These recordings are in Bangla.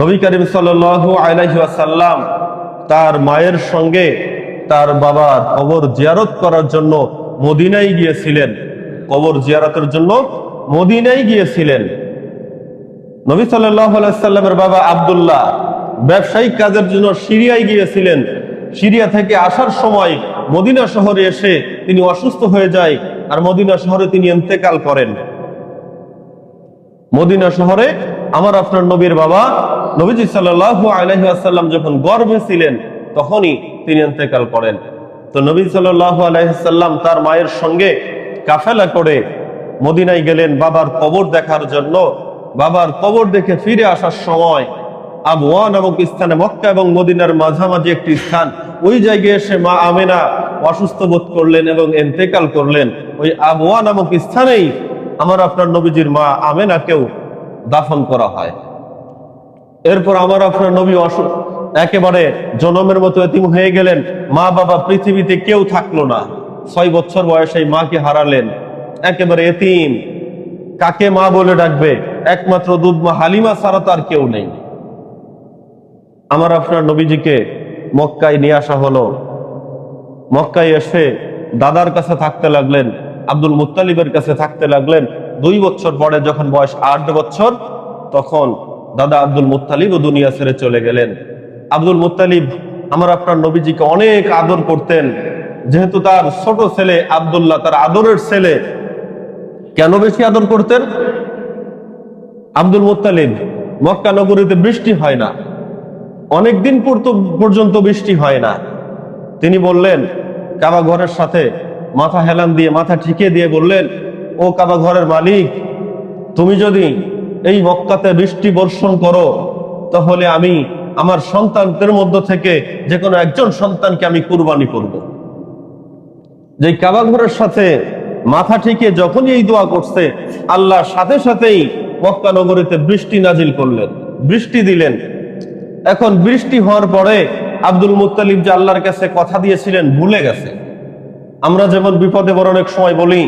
নবী করিম সাল্লাল্লাহু আলাইহি ওয়াসাল্লাম তার মায়ের সঙ্গে তার বাবার কবর জিয়ারত করার জন্য মদিনায় গিয়েছিলেন। কবর জিয়ারতের জন্য মদিনায় গিয়েছিলেন। নবী সাল্লাল্লাহু আলাইহি ওয়াসাল্লামের বাবা আব্দুল্লাহ ব্যবসায়িক কাজের জন্য সিরিয়ায় গিয়েছিলেন। সিরিয়া থেকে আসার সময় মদিনা শহরে এসে তিনি অসুস্থ হয়ে যায়, আর মদিনা শহরে তিনি ইন্তেকাল করেন। মদিনা শহরে আমার আপনার নবীর বাবা নবীজি সাল্লাল্লাহু আলাইহি ওয়াসাল্লাম যখন গর্ভে ছিলেন তখনই তিনি ইন্তেকাল করেন। তো নবী সাল্লাল্লাহু আলাইহি ওয়াসাল্লাম তার মায়ের সঙ্গে কাফেলা করে মদিনায় গেলেন বাবার কবর দেখার জন্য। বাবার কবর দেখে ফিরে আসার সময় আবওয়া নামক স্থানে, মক্কা এবং মদিনার মাঝামাঝি একটি স্থান, ওই জায়গায় এসে মা আমেনা অসুস্থ বোধ করলেন এবং ইন্তেকাল করলেন। ওই আবওয়া নামক স্থানেই আমার আপনার নবীজির মা আমেনাকেও দাফন করা হয়। এরপর আমার আপনার নবী একেবারে জনমের মতো এতিম হয়ে গেলেন। মা বাবা পৃথিবীতে কেউ থাকলো না। 6 বছর বয়সে মাকে হারালেন, একেবারে এতিম। কাকে মা বলে ডাকবে? একমাত্র দুধ মা হালিমা ছাড়া তার কেউ নেই। আমার আপনার নবীজিকে মক্কায় নিয়ে আসা হলো। মক্কায় এসে দাদার কাছে থাকতে লাগলেন, আব্দুল মুত্তালিবের কাছে থাকতে লাগলেন। 2 বছর পরে যখন বয়স 8 বছর, তখন দাদা আব্দুল মুত্তালিবও দুনিয়া ছেড়ে চলে গেলেন। আব্দুল মুত্তালিব আমার আপনার নবীজিকে অনেক আদর করতেন, যেহেতু তার ছোট ছেলে আব্দুল্লাহ তার আদরের ছেলে। কেন বেশি আদর করতেন? আব্দুল মুত্তালিব, মক্কা নগরীতে বৃষ্টি হয় না, অনেকদিন পর্যন্ত বৃষ্টি হয় না। তিনি বললেন, কাবা ঘরের সাথে মাথা হেলান দিয়ে, মাথা ঠিকিয়ে দিয়ে বললেন, ও কাবা ঘরের মালিক, তুমি যদি এই মক্কাতে বৃষ্টি বর্ষণ করো, তাহলে আমি আমার সন্তানদের মধ্য থেকে যে কোনো একজন সন্তানকে আমি কুরবানি করব। যে কাবা ঘরের সাথে মাথা ঠিকিয়ে যখনই এই দোয়া করছে, আল্লাহ সাথে সাথেই মক্কা নগরীতে বৃষ্টি নাজিল করলেন, বৃষ্টি দিলেন। এখন বৃষ্টি হওয়ার পরে আব্দুল মুত্তালিব যে আল্লাহর কাছে কথা দিয়েছিলেন ভুলে গেছে। আমরা যেমন বিপদে বড় অনেক সময় বলি,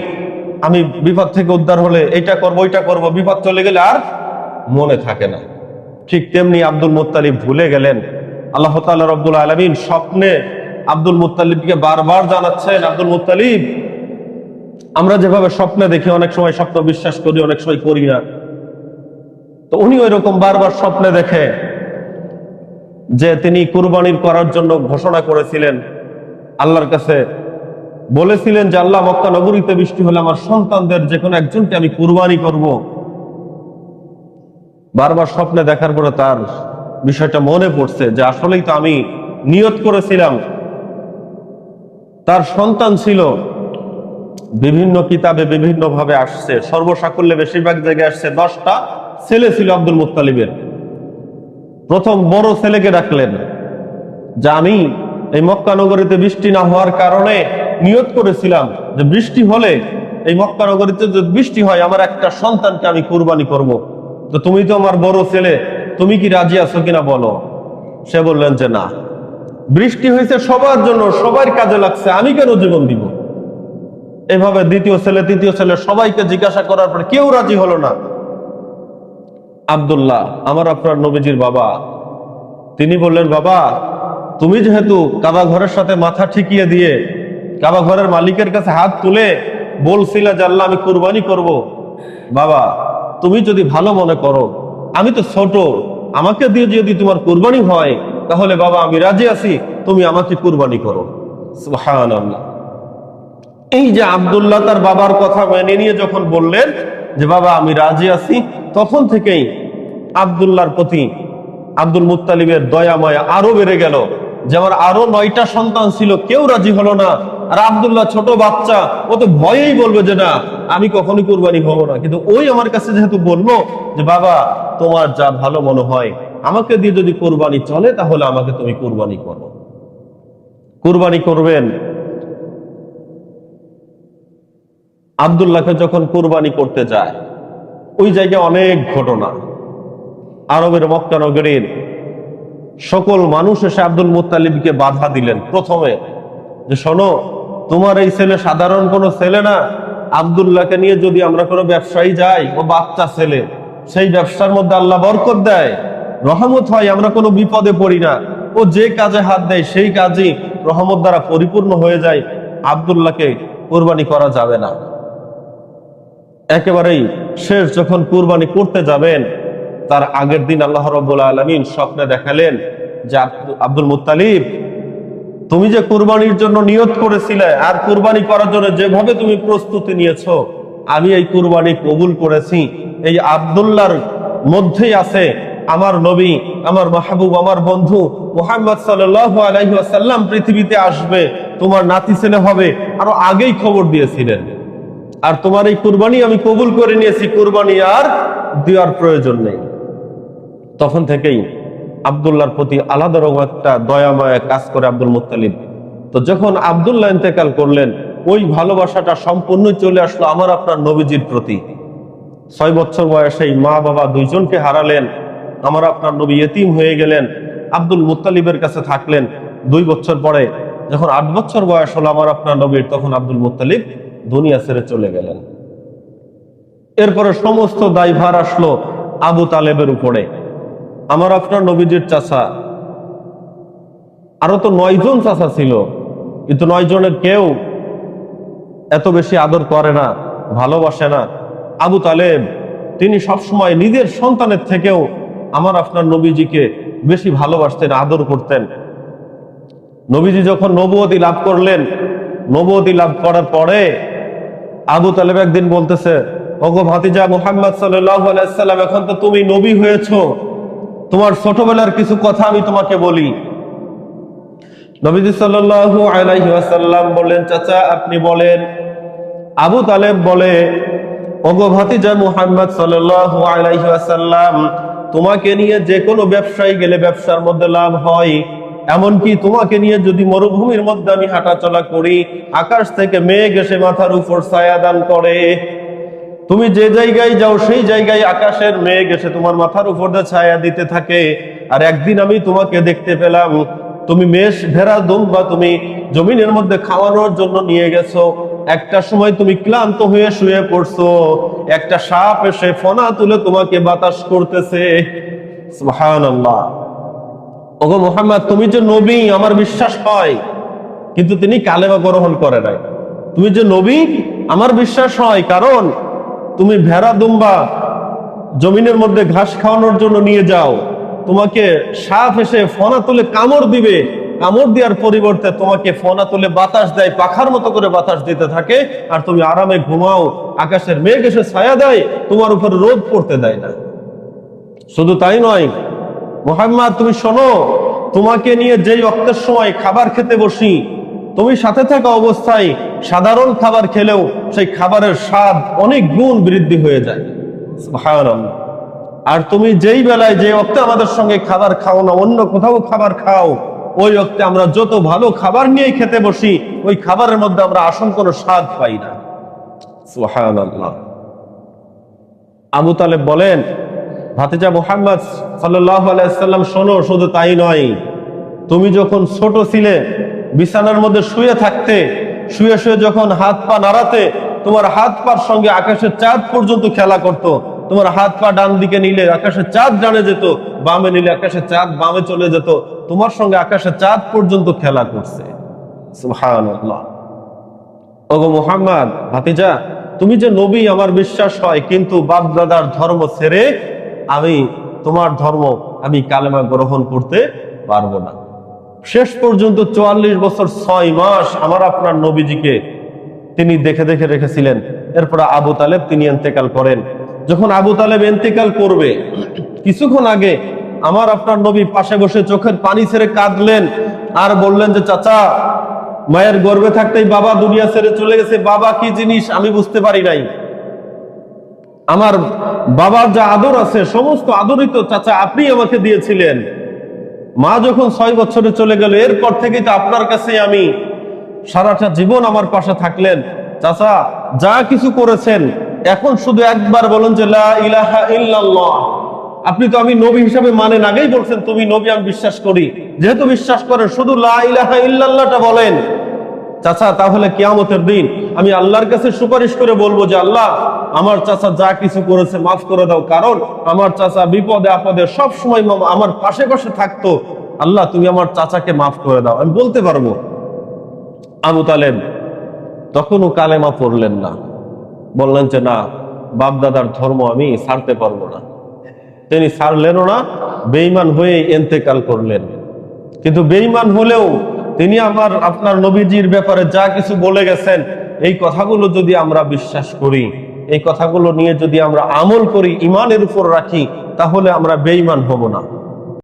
আমি বিপদ থেকে উদ্ধার হলে এটা করবো ওইটা করবো, বিপদ চলে গেলে আর মনে থাকে না। ঠিক তেমনি আব্দুল মুত্তালিব ভুলে গেলেন। আল্লাহ তাআলা রব্বুল আলামিন স্বপ্নে আব্দুল মুত্তালিবকে বারবার জানাচ্ছেন, আব্দুল মুত্তালিব, আমরা যেভাবে স্বপ্নে দেখি, অনেক সময় স্বপ্ন বিশ্বাস করি, অনেক সময় করি না। তো উনি ওই রকম বারবার স্বপ্নে দেখে যে তিনি কুরবানির করার জন্য ঘোষণা করেছিলেন, আল্লাহর কাছে বলেছিলেন যে আল্লাহ, মক্কা নগরীতে বৃষ্টি হলে আমার সন্তানদের যে কোনো একজনকে আমি কুরবানি করব। বারবার স্বপ্নে দেখার পরে তার বিষয়টা মনে পড়ছে যে আসলেই তো আমি নিয়ত করেছিলাম। তার সন্তান ছিল, বিভিন্ন কিতাবে বিভিন্ন ভাবে আসছে, সর্বসাকুল্যে বেশিরভাগ জায়গায় আসছে 10টা ছেলে ছিল আব্দুল মুত্তালিবের। প্রথম বড় ছেলেকে ডাকলেন যে আমি এই মক্কা নগরীতে বৃষ্টি না হওয়ার কারণে নিয়ত করেছিলাম যে বৃষ্টি হলে, এই মক্কা নগরীতে যদি বৃষ্টি হয়, আমার একটা সন্তানকে আমি কুরবানি করব। তো তুমি তো আমার বড় ছেলে, তুমি কি রাজি আছো কিনা বলো। সে বললেন যে না, বৃষ্টি হয়েছে সবার জন্য, সবার কাজে লাগছে, আমি কেন জীবন দিব। এভাবে দ্বিতীয় ছেলে, তৃতীয় ছেলে সবাইকে জিজ্ঞাসা করার পর কেউ রাজি হলো না। আব্দুল্লাহ, আমার আপনার নবীজির বাবা, তিনি বললেন, বাবা, তুমি যেহেতু কাবা ঘরের সাথে মাথা ঠিকিয়ে দিয়ে কাবা ঘরের মালিকের কাছে হাত তুলে বলছিলা যে আল্লাহ আমি কুরবানি করব, বাবা তুমি যদি ভালো মনে করো, আমি তো ছোট, আমাকে দিয়ে যদি তোমার কুরবানি হয়, তাহলে বাবা আমি রাজি আছি, তুমি আমাকে কুরবানি করো। সুবহানাল্লাহ। এই যে আব্দুল্লাহ তার বাবার কথা মেনে নিয়ে যখন বললেন যে বাবা আমি রাজি আছি, তখন থেকেই আব্দুল্লাহর প্রতি আব্দুল মুত্তালিবের দয়া মায়া আরো বেড়ে গেল। যে আমার আরো 9টা সন্তান ছিল, কেউ রাজি হলো না। আর আব্দুল্লাহ ছোট বাচ্চা, ও তো ভয়েই বলবে যে না, আমি কখনই কুরবানি হবো না। কিন্তু ওই আমার কাছে যেহেতু বললো যে বাবা তোমার যা ভালো মনে হয়, আমাকে দিয়ে যদি কুরবানি চলে, তাহলে আমাকে তুমি কুরবানি করো। কুরবানি করবেন। আব্দুল্লাহকে যখন কুরবানি করতে যায়, ওই জায়গায় অনেক ঘটনা। আরবের মক্কা নগরীর সকল মানুষ এসে আব্দুল মুত্তালিবকে বাধা দিলেন প্রথমে, যে শোনো, তোমার এই ছেলে সাধারণ কোনো ছেলে না, আব্দুল্লাহকে নিয়ে যদি আমরা কোনো ব্যবসায়ী যাই, ও বাচ্চা ছেলে, সেই ব্যবসার মধ্যে আল্লাহ বরকত দেয়, রহমত হয়, আমরা কোনো বিপদে পড়ি না। ও যে কাজে হাত দেয় সেই কাজই রহমত দ্বারা পরিপূর্ণ হয়ে যায়। আব্দুল্লাহকে কুরবানি করা যাবে না। একেবারেই শেষ যখন কুরবানি করতে যাবেন, তার আগের দিন আল্লাহ রাব্বুল আলামিন স্বপ্নে দেখালেন যে আব্দুল মুত্তালিব, তুমি যে কুরবানির জন্য নিয়ত করেছিলে আর কুরবানি করার জন্য যেভাবে তুমি প্রস্তুতি নিয়েছো, আমি এই কুরবানি কবুল করেছি। এই আব্দুল্লাহর মধ্যেই আছে আমার নবী, আমার মাহবুব, আমার বন্ধু মুহাম্মদ সাল্লাল্লাহু আলাইহি ওয়াসাল্লাম পৃথিবীতে আসবে, তোমার নাতি ছেলে হবে, আরো আগেই খবর দিয়েছিলেন। আর তোমার এই কুরবানি আমি কবুল করে নিয়েছি, কুরবানি আর দেওয়ার প্রয়োজন নেই। তখন থেকেই আব্দুল্লাহর প্রতি আলাদা রকম একটা দয়াময় কাজ করে আব্দুল মুত্তালিব। তো যখন আব্দুল্লাহ ইন্তেকাল করলেন, ওই ভালোবাসাটা সম্পূর্ণ চলে আসলো আমার আপনার নবীজির প্রতি। 6 বছর বয়সেই মা বাবা দুইজনকে হারালেন, আমার আপনার নবী ইতিম হয়ে গেলেন, আব্দুল মুত্তালিবের কাছে থাকলেন। 2 বছর পরে যখন 8 বছর বয়স হলো আমার আপনার নবীর, তখন আব্দুল মুত্তালিব দুনিয়া ছেড়ে চলে গেলেন। এরপরে সমস্ত দায়ভার আসলো আবু তালেবের উপরে। আমার আপনার নবীজির চাচা, আরো তো 9 জন চাচা ছিল, কিন্তু 9 জনের কেউ এত বেশি আদর করে না, ভালোবাসে না। আবু তালেব তিনি সবসময় নিজের সন্তানের থেকেও আমার আপনার নবীজিকে বেশি ভালোবাসতেন, আদর করতেন। নবীজি যখন নবুয়তি লাভ করলেন, নবুয়তি লাভ করার পরে আবু তালেব একদিন বলতেছে, ওগো ভাতিজা মুহাম্মদ সাল্লাল্লাহু আলাইহি সাল্লাম, এখন তো তুমি নবী হয়েছো, তোমার ছোটবেলার কিছু কথা আমি তোমাকে বলি। নবীজি সাল্লাল্লাহু আলাইহি ওয়াসাল্লাম বললেন, চাচা আপনি বলেন। আবু তালেব বলে, ওগো ভাতিজা মুহাম্মদ সাল্লাল্লাহু আলাইহি ওয়াসাল্লাম, তোমাকে নিয়ে যে কোনো ব্যবসায় গেলে ব্যবসার মধ্যে লাভ হয়। এমনকি তোমাকে নিয়ে যদি মরুভূমির মধ্যে আমি হাঁটাচলা করি, আকাশ থেকে মেঘ এসে মাথার উপর ছায়া দান করে। তুমি যে জায়গায় যাও সেই জায়গায় আকাশের মেঘ এসে তোমার মাথার উপর দিয়ে ছায়া দিতে থাকে। আর একদিন আমি তোমাকে দেখতে পেলাম, তুমি মেষ ভেড়া দুম্বা তুমি জমিনের মধ্যে খাওয়ানোর জন্য নিয়ে গেছো। একটা সময় তুমি ক্লান্ত হয়ে শুয়ে পড়ছো, একটা সাপ এসে ফনা তুলে তোমাকে বাতাস করতেছে। সুবহানাল্লাহ। ওগো মুহাম্মদ, তুমি যে নবী আমার বিশ্বাস হয়, কিন্তু তিনি কালেমা গ্রহণ করে নাই। তুমি যে নবী আমার বিশ্বাস হয়, কারণ তুমি ভেড়া দুম্বা জমিনের মধ্যে ঘাস খাওয়ানোর জন্য নিয়ে যাও, তোমাকে সাপ এসে ফনা তুলে কামড় দিবে, কামড় দেওয়ার পরিবর্তে তোমাকে ফনা তুলে বাতাস দেয়, পাখার মতো করে বাতাস দিতে থাকে, আর তুমি আরামে ঘুমাও। আকাশের মেঘ এসে ছায়া দেয়, তোমার উপর রোদ পড়তে দেয় না। শুধু তাই নয় মুহাম্মদ, তুমি শোনো, তোমাকে নিয়ে যেই ওয়াক্তের সময় খাবার খেতে বসি, তুমি সাথে থাকা অবস্থায় সাধারণ খাবার খেলেও সেই খাবারের স্বাদ অনেক গুণ বৃদ্ধি হয়ে যায়। সুবহানাল্লাহ। আর তুমি যেই বেলায় যে ওয়াক্তে আমাদের সঙ্গে খাবার খাও না, অন্য কোথাও খাবার খাও, ওই ওয়াক্তে আমরা যত ভালো খাবার নিয়ে খেতে বসি, ওই খাবারের মধ্যে আমরা আসল কোনো স্বাদ পাই না। সুবহানাল্লাহ। আবু তালেব বলেন, ভাতিজা মুহাম্মদ সাল্লাল্লাহু আলাইহি সাল্লাম শোনো, শুধু তাই নয়, তুমি যখন ছোট ছিলে বিছানার মধ্যে শুয়ে থাকতে, শুয়ে শুয়ে যখন হাত পা নাড়াতে, তোমার হাত পার সঙ্গে আকাশের চাঁদ পর্যন্ত খেলা করত। তোমার হাত পা ডান দিকে নিলে আকাশের চাঁদ ডানে যেত, বামে নিলে আকাশের চাঁদ বামে চলে যেত। তোমার সঙ্গে আকাশের চাঁদ পর্যন্ত খেলা করছে। সুবহানাল্লাহ। ওগো মুহাম্মদ, ভাতিজা তুমি যে নবী আমার বিশ্বাস হয়, কিন্তু বাপ দাদার ধর্ম ছেড়ে আমি তোমার ধর্ম, আমি কালেমা গ্রহণ করতে পারবো না। শেষ পর্যন্ত 44 বছর 6 মাস আমার আপনার নবীজিকে তিনি দেখে দেখে রেখেছিলেন। এরপর আবু তালেব তিনি ইন্তেকাল করেন। যখন আবু তালেব ইন্তেকাল করবে, কিছুক্ষণ আগে আমার আপনার নবী পাশে বসে চোখের পানি ছেড়ে কাঁদলেন আর বললেন যে, চাচা, মায়ের গর্ভে থাকতেই বাবা দুনিয়া ছেড়ে চলে গেছে, বাবা কি জিনিস আমি বুঝতে পারি নাই। আমার বাবার যা আদর আছে সমস্ত আদরই তো চাচা আপনি আমাকে দিয়েছিলেন। মা যখন 6 বছরে চলে গেল, এরপর থেকেই তো আপনার কাছে আমি সারাটা জীবন আমার পাশে থাকলেন। চাচা যা কিছু করেছেন, এখন শুধু একবার বলুন যে লা ইলাহা ইল্লাল্লাহ। আপনি তো আমি নবী হিসাবে মানেন, আগেই বলছেন তুমি নবী, আমি বিশ্বাস করি। যেহেতু বিশ্বাস করেন, শুধু লা ইলাহা ইল্লাল্লাহটা বলেন, চাচা তাহলে কিয়ামতের দিন আমি আল্লাহর কাছে সুপারিশ করে বলবো যে আল্লাহ আমার চাচা যা কিছু করেছে মাফ করে দাও, কারণ আমার চাচা বিপদে আপদে সব সময় আমার পাশে পাশে থাকতো, আল্লাহ তুমি আমার চাচাকে মাফ করে দাও, আমি বলতে পারবো। আবু তালেব তখনও কালেমা পড়লেন না, বললেন যে না, বাপ দাদার ধর্ম আমি ছাড়তে পারবো না। তিনি ছাড়লেনও না, বেঈমান হয়ে ইন্তেকাল করলেন। কিন্তু বেঈমান হলেও তিনি আপনার নবীজির ব্যাপারে যা কিছু বলে গেছেন, এই কথাগুলো যদি আমরা বিশ্বাস করি, এই কথাগুলো নিয়ে যদি আমরা আমল করি, ইমানের উপর রাখি, তাহলে আমরা বেঈমান হব না।